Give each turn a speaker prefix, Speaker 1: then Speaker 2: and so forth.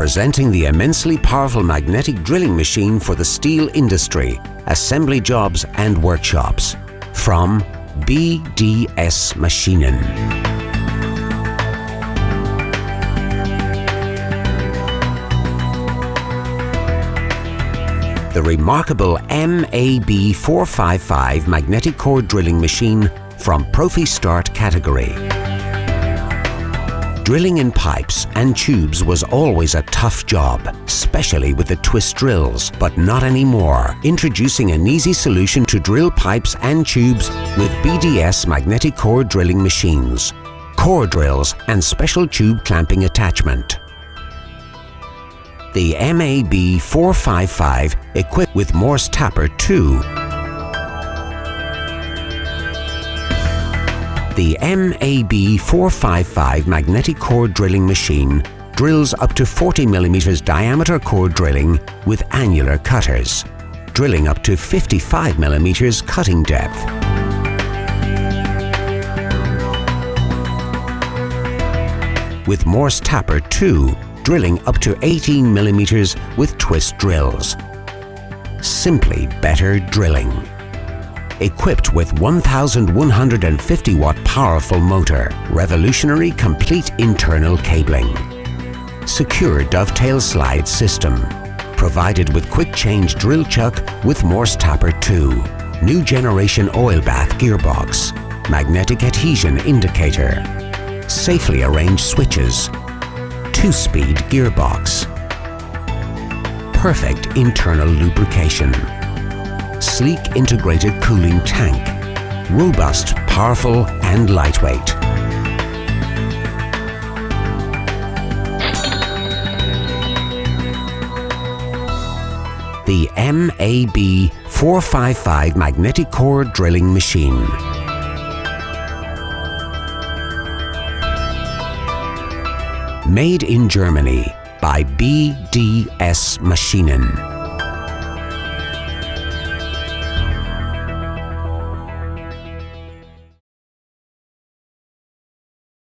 Speaker 1: Presenting the immensely powerful magnetic drilling machine for the steel industry, assembly jobs and workshops. From BDS Maschinen. The remarkable MAB 455 magnetic core drilling machine from Profi Start category. Drilling in pipes and tubes was always a tough job, especially with the twist drills, but not anymore. Introducing an easy solution to drill pipes and tubes with BDS magnetic core drilling machines, core drills and special tube clamping attachment. The MAB 455 equipped with Morse Tapper 2. The MAB 455 magnetic core drilling machine drills up to 40 mm diameter core drilling with annular cutters, drilling up to 55 mm cutting depth. With Morse Tapper 2, drilling up to 18 mm with twist drills. Simply better drilling. Equipped with 1150 watt powerful motor, revolutionary complete internal cabling. Secure dovetail slide system. Provided with quick change drill chuck with Morse Tapper 2. New generation oil bath gearbox. Magnetic adhesion indicator. Safely arranged switches. 2-speed gearbox. Perfect internal lubrication. Sleek integrated cooling tank. Robust, powerful and lightweight. The MAB 455 magnetic core drilling machine. Made in Germany by BDS Maschinen.